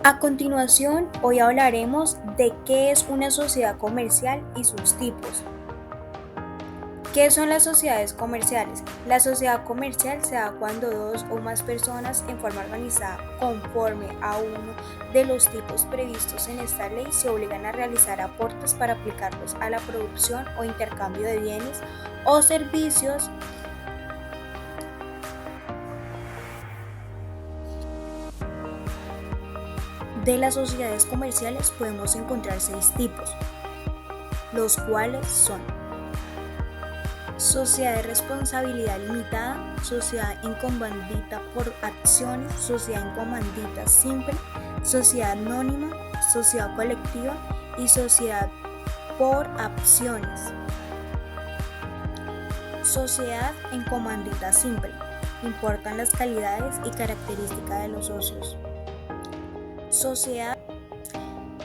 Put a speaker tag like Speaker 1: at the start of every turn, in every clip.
Speaker 1: A continuación, hoy hablaremos de qué es una sociedad comercial y sus tipos. ¿Qué son las sociedades comerciales? La sociedad comercial se da cuando dos o más personas en forma organizada conforme a uno de los tipos previstos en esta ley se obligan a realizar aportes para aplicarlos a la producción o intercambio de bienes o servicios. De las sociedades comerciales podemos encontrar 6 tipos, los cuales son: sociedad de responsabilidad limitada, sociedad en comandita por acciones, sociedad en comandita simple, sociedad anónima, sociedad colectiva y sociedad por acciones. Sociedad en comandita simple. Importan las calidades y características de los socios. Sociedad.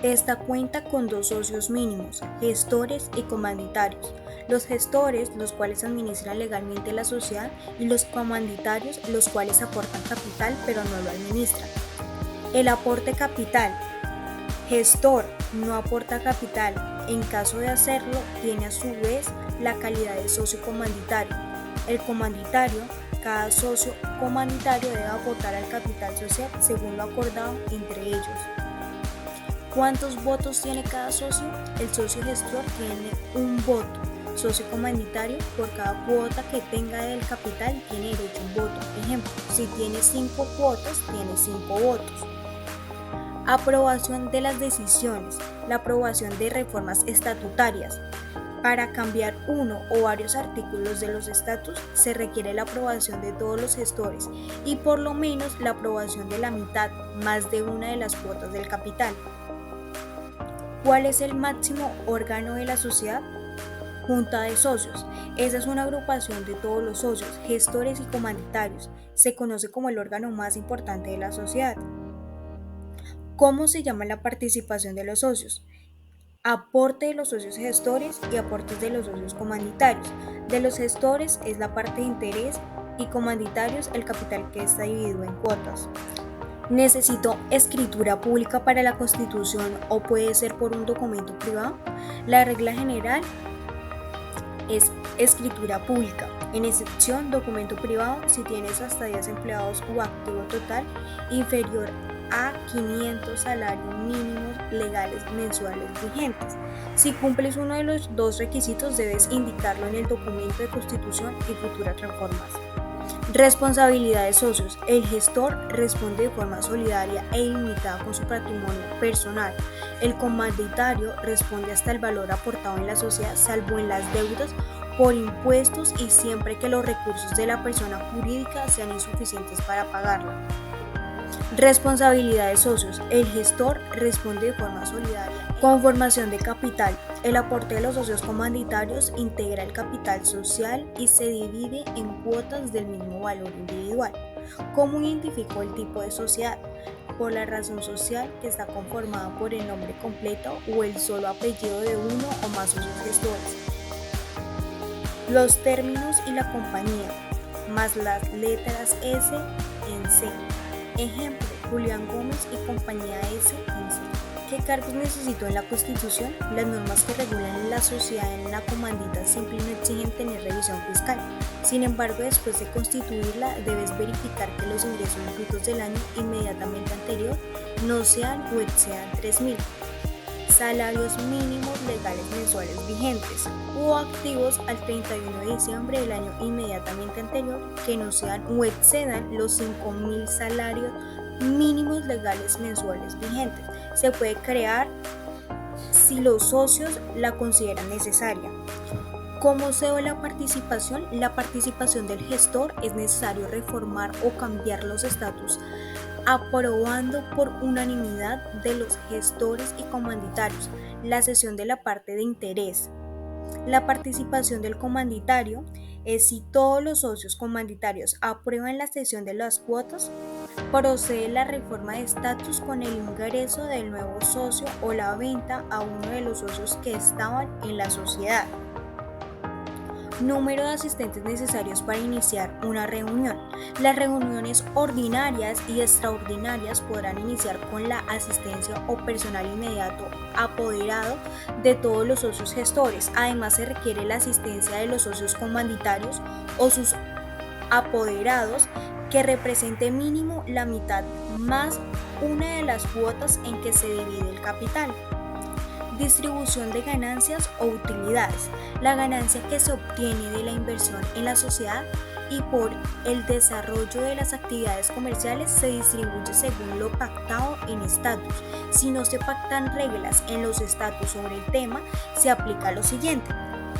Speaker 1: Esta cuenta con 2 socios mínimos, gestores y comanditarios. Los gestores, los cuales administran legalmente la sociedad, y los comanditarios, los cuales aportan capital pero no lo administran. El aporte capital. Gestor no aporta capital. En caso de hacerlo, tiene a su vez la calidad de socio comanditario. El comanditario, cada socio comanditario debe aportar al capital social según lo acordado entre ellos. ¿Cuántos votos tiene cada socio? El socio gestor tiene un voto. Socio comanditario, por cada cuota que tenga del capital, tiene derecho a un voto. Ejemplo, si tiene 5 cuotas, tiene 5 votos. Aprobación de las decisiones. La aprobación de reformas estatutarias. Para cambiar uno o varios artículos de los estatutos se requiere la aprobación de todos los gestores y por lo menos la aprobación de la mitad más de una de las cuotas del capital. ¿Cuál es el máximo órgano de la sociedad? Junta de socios. Esa es una agrupación de todos los socios, gestores y comanditarios. Se conoce como el órgano más importante de la sociedad. ¿Cómo se llama la participación de los socios? Aporte de los socios gestores y aportes de los socios comanditarios. De los gestores es la parte de interés y comanditarios el capital que está dividido en cuotas. ¿Necesito escritura pública para la Constitución o puede ser por un documento privado? La regla general es escritura pública, en excepción documento privado si tienes hasta 10 empleados o activo total inferior a 500 salarios mínimos legales mensuales vigentes. Si cumples uno de los 2 requisitos debes indicarlo en el documento de constitución y futura transformación. Responsabilidad de socios. El gestor responde de forma solidaria e ilimitada con su patrimonio personal. El comanditario responde hasta el valor aportado en la sociedad, salvo en las deudas por impuestos y siempre que los recursos de la persona jurídica sean insuficientes para pagarla. Responsabilidad de socios. El gestor responde de forma solidaria. Conformación de capital. El aporte de los socios comanditarios integra el capital social y se divide en cuotas del mismo valor individual. ¿Cómo identificó el tipo de sociedad? Por la razón social que está conformada por el nombre completo o el solo apellido de uno o más socios gestores. Los términos y la compañía, más las letras S en C. Ejemplo, Julián Gómez y compañía S en C. ¿Qué cargos necesito en la Constitución? Las normas que regulan la sociedad en la comandita simple no exigen tener revisión fiscal. Sin embargo, después de constituirla, debes verificar que los ingresos brutos del año inmediatamente anterior no sean o excedan 3.000. Salarios mínimos legales mensuales vigentes o activos al 31 de diciembre del año inmediatamente anterior que no sean o excedan los 5.000 salarios mínimos legales mensuales vigentes. Se puede crear si los socios la consideran necesaria. ¿Cómo se ve la participación? La participación del gestor es necesario reformar o cambiar los estatutos aprobando por unanimidad de los gestores y comanditarios la cesión de la parte de interés. La participación del comanditario es si todos los socios comanditarios aprueban la cesión de las cuotas, procede la reforma de estatus con el ingreso del nuevo socio o la venta a uno de los socios que estaban en la sociedad. Número de asistentes necesarios para iniciar una reunión. Las reuniones ordinarias y extraordinarias podrán iniciar con la asistencia o personal inmediato apoderado de todos los socios gestores. Además, se requiere la asistencia de los socios comandatarios o sus apoderados que represente mínimo la mitad más una de las cuotas en que se divide el capital. Distribución de ganancias o utilidades. La ganancia que se obtiene de la inversión en la sociedad y por el desarrollo de las actividades comerciales se distribuye según lo pactado en estatus. Si no se pactan reglas en los estatus sobre el tema, se aplica lo siguiente.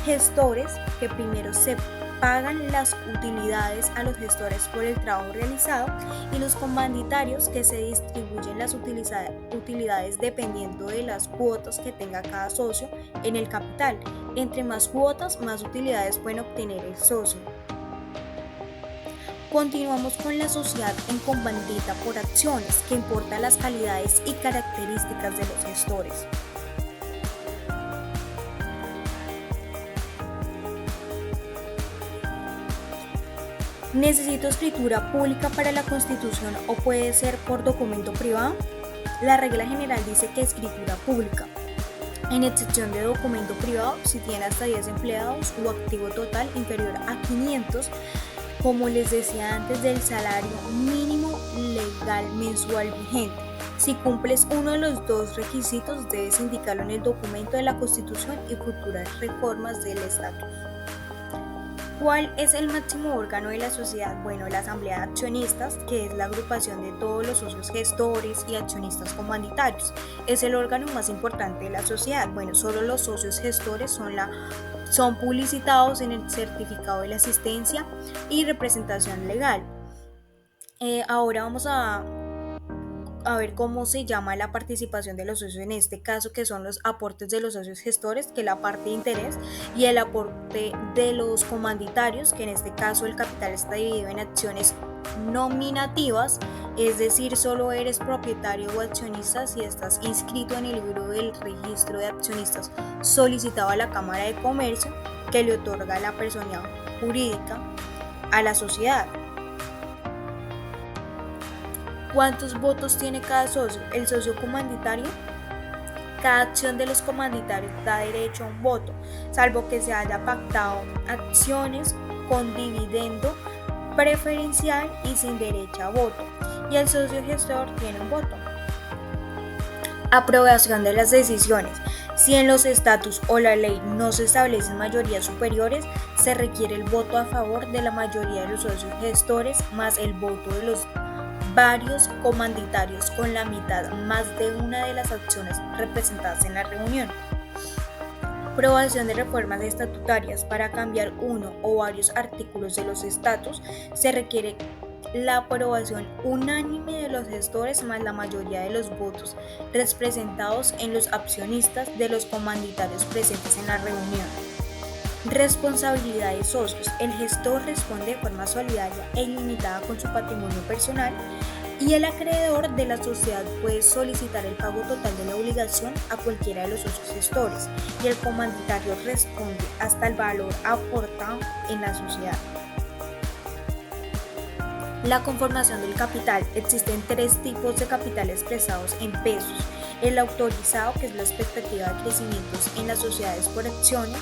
Speaker 1: Gestores, que primero se pagan las utilidades a los gestores por el trabajo realizado, y los comandatarios, que se distribuyen las utilidades dependiendo de las cuotas que tenga cada socio en el capital. Entre más cuotas, más utilidades pueden obtener el socio. Continuamos con la sociedad en comandita por acciones, que importa las calidades y características de los gestores. ¿Necesito escritura pública para la constitución o puede ser por documento privado? La regla general dice que escritura pública, en excepción de documento privado, si tiene hasta 10 empleados o activo total inferior a 500, como les decía antes, del salario mínimo legal mensual vigente. Si cumples uno de los dos requisitos, debes indicarlo en el documento de la Constitución y futuras reformas del estatus. ¿Cuál es el máximo órgano de la sociedad? Bueno, la Asamblea de Accionistas, que es la agrupación de todos los socios gestores y accionistas comandatarios. Es el órgano más importante de la sociedad. Bueno, solo los socios gestores son publicitados en el certificado de la asistencia y representación legal. Ahora vamos a ver cómo se llama la participación de los socios en este caso, que son los aportes de los socios gestores, que es la parte de interés, y el aporte de los comandatarios, que en este caso el capital está dividido en acciones nominativas, es decir, solo eres propietario o accionista si estás inscrito en el libro del registro de accionistas solicitado a la Cámara de Comercio, que le otorga la personalidad jurídica a la sociedad. ¿Cuántos votos tiene cada socio? El socio comandatario. Cada acción de los comandatarios da derecho a un voto, salvo que se haya pactado acciones con dividendo preferencial y sin derecho a voto. Y el socio gestor tiene un voto. Aprobación de las decisiones. Si en los estatus o la ley no se establecen mayorías superiores, se requiere el voto a favor de la mayoría de los socios gestores más el voto de los varios comandatarios con la mitad más de una de las acciones representadas en la reunión. Aprobación de reformas estatutarias. Para cambiar uno o varios artículos de los estatus se requiere la aprobación unánime de los gestores más la mayoría de los votos representados en los accionistas de los comandatarios presentes en la reunión. Responsabilidad de socios. El gestor responde de forma solidaria e ilimitada con su patrimonio personal, y el acreedor de la sociedad puede solicitar el pago total de la obligación a cualquiera de los socios gestores, y el comandatario responde hasta el valor aportado en la sociedad. La conformación del capital. Existen 3 tipos de capital expresados en pesos. El autorizado, que es la expectativa de crecimientos en las sociedades por acciones.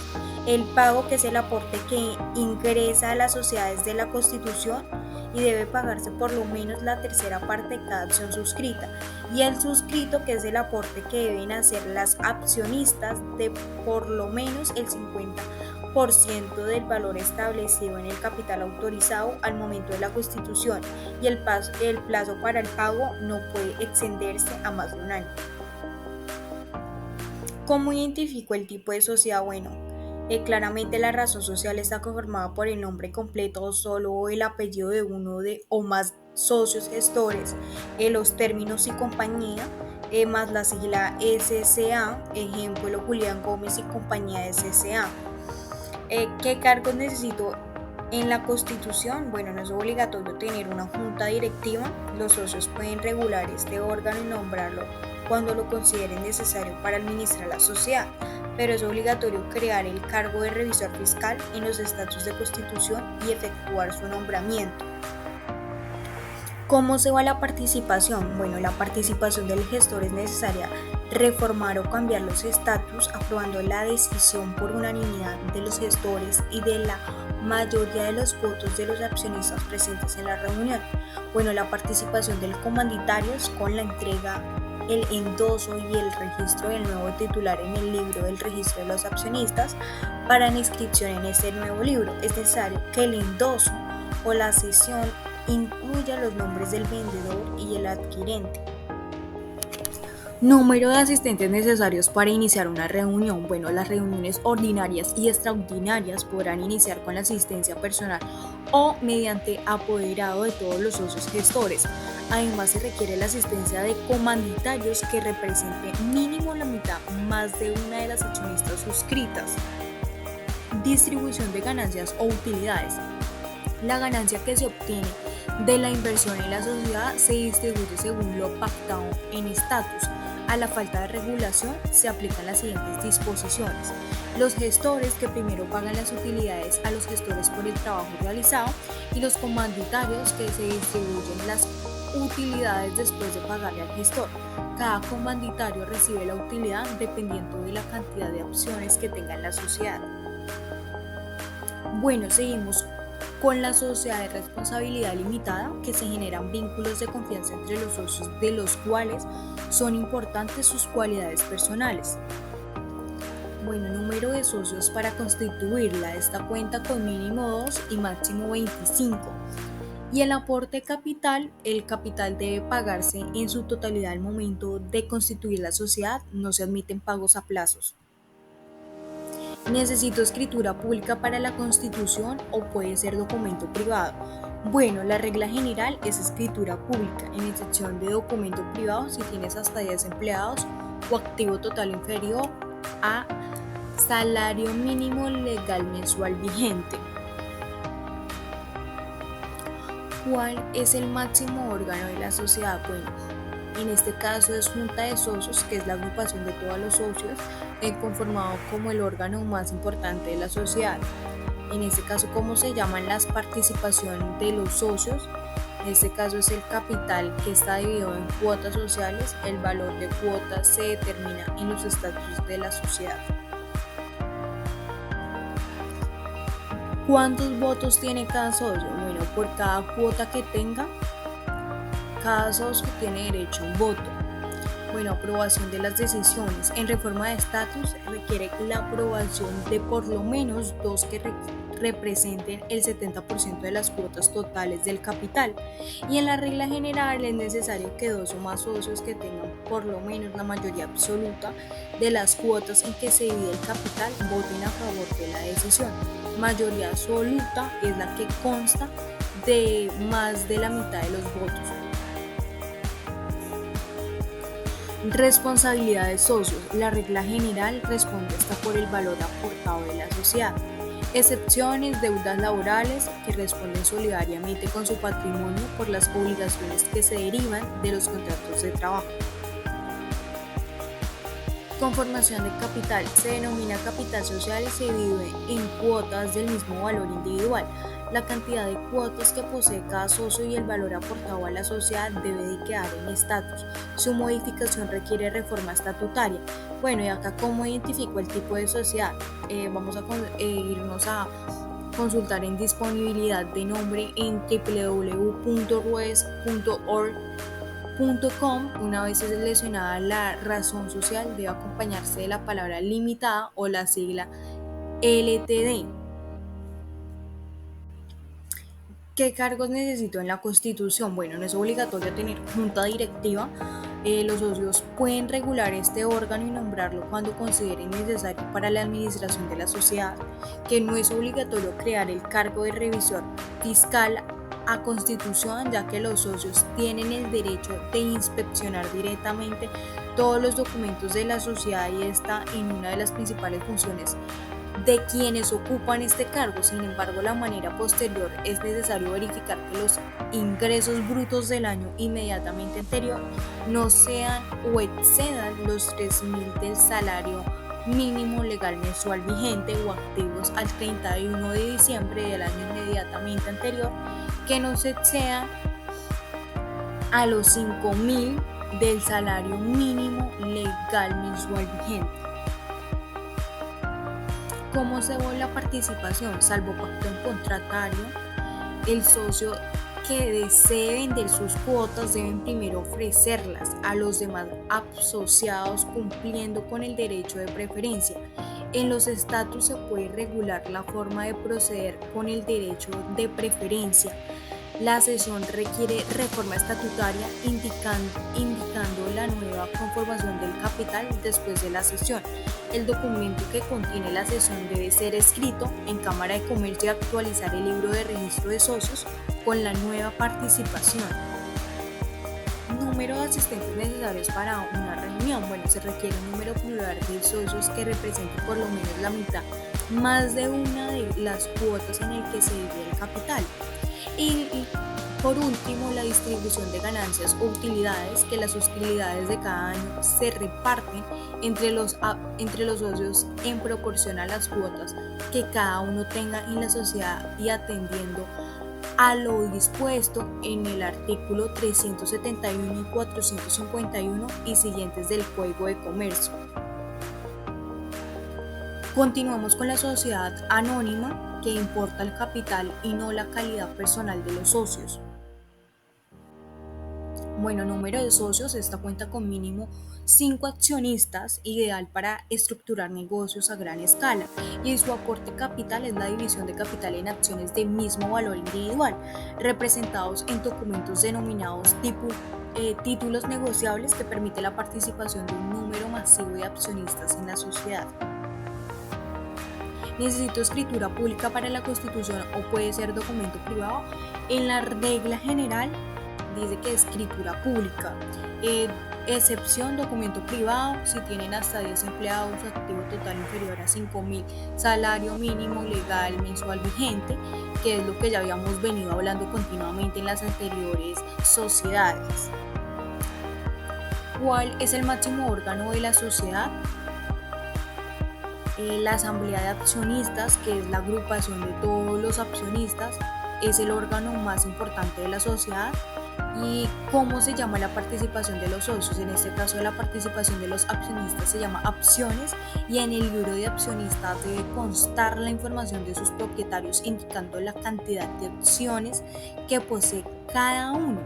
Speaker 1: El pago, que es el aporte que ingresa a las sociedades de la Constitución y debe pagarse por lo menos la tercera parte de cada acción suscrita. Y el suscrito, que es el aporte que deben hacer las accionistas de por lo menos el 50% del valor establecido en el capital autorizado al momento de la constitución, y el plazo para el pago no puede extenderse a más de un año. ¿Cómo identifico el tipo de sociedad? Bueno, claramente la razón social está conformada por el nombre completo o solo el apellido de uno o más socios gestores, los términos y compañía, más la sigla SCA, ejemplo Julián Gómez y compañía SCA. ¿Qué cargos necesito en la Constitución? Bueno, no es obligatorio tener una junta directiva. Los socios pueden regular este órgano y nombrarlo cuando lo consideren necesario para administrar la sociedad. pero es obligatorio crear el cargo de revisor fiscal en los estatutos de constitución y efectuar su nombramiento. ¿Cómo se va la participación? Bueno, la participación del gestor es necesaria reformar o cambiar los estatus aprobando la decisión por unanimidad de los gestores y de la mayoría de los votos de los accionistas presentes en la reunión. Bueno, la participación del comanditario es con la entrega, el endoso y el registro del nuevo titular en el libro del registro de los accionistas para la inscripción en este nuevo libro. Es necesario que el endoso o la cesión incluya los nombres del vendedor y el adquirente. Número de asistentes necesarios para iniciar una reunión. Bueno, las reuniones ordinarias y extraordinarias podrán iniciar con la asistencia personal o mediante apoderado de todos los socios gestores. Además, se requiere la asistencia de comanditarios que representen mínimo la mitad más de una de las accionistas suscritas. Distribución de ganancias o utilidades. La ganancia que se obtiene de la inversión en la sociedad se distribuye según lo pactado en estatus. A la falta de regulación se aplican las siguientes disposiciones. Los gestores que primero pagan las utilidades a los gestores por el trabajo realizado y los comanditarios que se distribuyen las utilidades después de pagarle al gestor. Cada comanditario recibe la utilidad dependiendo de la cantidad de opciones que tenga en la sociedad. Bueno, seguimos con la sociedad de responsabilidad limitada, que se generan vínculos de confianza entre los socios, de los cuales son importantes sus cualidades personales. Bueno, número de socios para constituirla. Esta cuenta con mínimo 2 y máximo 25. Y el aporte capital, el capital debe pagarse en su totalidad al momento de constituir la sociedad, no se admiten pagos a plazos. ¿Necesito escritura pública para la constitución o puede ser documento privado? Bueno, la regla general es escritura pública, en excepción de documento privado si tienes hasta 10 empleados o activo total inferior a salario mínimo legal mensual vigente. ¿Cuál es el máximo órgano de la sociedad? Bueno, en este caso es Junta de Socios, que es la agrupación de todos los socios, conformado como el órgano más importante de la sociedad. En este caso, ¿cómo se llaman las participaciones de los socios? En este caso es el capital, que está dividido en cuotas sociales. El valor de cuotas se determina en los estatutos de la sociedad. ¿Cuántos votos tiene cada socio? Bueno, por cada cuota que tenga, cada socio tiene derecho a un voto. Bueno, aprobación de las decisiones. En reforma de estatus requiere la aprobación de por lo menos 2 que representen el 70% de las cuotas totales del capital. Y en la regla general es necesario que 2 o más socios que tengan por lo menos la mayoría absoluta de las cuotas en que se divide el capital voten a favor de la decisión. Mayoría absoluta es la que consta de más de la mitad de los votos. Responsabilidad de socios. La regla general responde hasta por el valor aportado de la sociedad. Excepciones, deudas laborales que responden solidariamente con su patrimonio por las obligaciones que se derivan de los contratos de trabajo. Conformación de capital. Se denomina capital social y se divide en cuotas del mismo valor individual. La cantidad de cuotas que posee cada socio y el valor aportado a la sociedad debe de quedar en estatus. Su modificación requiere reforma estatutaria. Bueno, y acá, ¿cómo identifico el tipo de sociedad? Vamos a irnos a consultar en disponibilidad de nombre en www.rues.org.com. Una vez seleccionada la razón social, debe acompañarse de la palabra limitada o la sigla LTD. ¿Qué cargos necesito en la Constitución? Bueno, no es obligatorio tener junta directiva. Los socios pueden regular este órgano y nombrarlo cuando consideren necesario para la administración de la sociedad, que no es obligatorio crear el cargo de revisor fiscal a Constitución, ya que los socios tienen el derecho de inspeccionar directamente todos los documentos de la sociedad y esta en una de las principales funciones de quienes ocupan este cargo. Sin embargo, la manera posterior es necesario verificar que los ingresos brutos del año inmediatamente anterior no sean o excedan los 3.000 del salario mínimo legal mensual vigente o activos al 31 de diciembre del año inmediatamente anterior que no se excedan a los 5.000 del salario mínimo legal mensual vigente. ¿Cómo se ve la participación? Salvo pacto en contratario, el socio que desee vender sus cuotas deben primero ofrecerlas a los demás asociados cumpliendo con el derecho de preferencia. En los estatutos se puede regular la forma de proceder con el derecho de preferencia. La sesión requiere reforma estatutaria indicando la nueva conformación del capital después de la sesión. El documento que contiene la sesión debe ser escrito en Cámara de Comercio y actualizar el libro de registro de socios con la nueva participación. Número de asistentes necesarios para una reunión. Se requiere un número plural de socios que represente por lo menos la mitad, más de una de las cuotas en el que se divide el capital. Y por último, la distribución de ganancias o utilidades, que las utilidades de cada año se reparten entre los socios en proporción a las cuotas que cada uno tenga en la sociedad y atendiendo a lo dispuesto en el artículo 371 y 451 y siguientes del Código de Comercio. Continuamos con la sociedad anónima, que importa el capital y no la calidad personal de los socios. Número de socios. Esta cuenta con mínimo 5 accionistas, ideal para estructurar negocios a gran escala, y su aporte capital es la división de capital en acciones de mismo valor individual, representados en documentos denominados títulos negociables, que permite la participación de un número masivo de accionistas en la sociedad. Necesito escritura pública para la constitución o puede ser documento privado. En la regla general dice que escritura pública, excepción documento privado si tienen hasta 10 empleados, activo total inferior a 5.000, salario mínimo legal mensual vigente, que es lo que ya habíamos venido hablando continuamente en las anteriores sociedades. ¿Cuál es el máximo órgano de la sociedad? La asamblea de accionistas, que es la agrupación de todos los accionistas, es el órgano más importante de la sociedad. ¿Y cómo se llama la participación de los socios? En este caso, la participación de los accionistas se llama acciones, y en el libro de accionistas debe constar la información de sus propietarios indicando la cantidad de acciones que posee cada uno.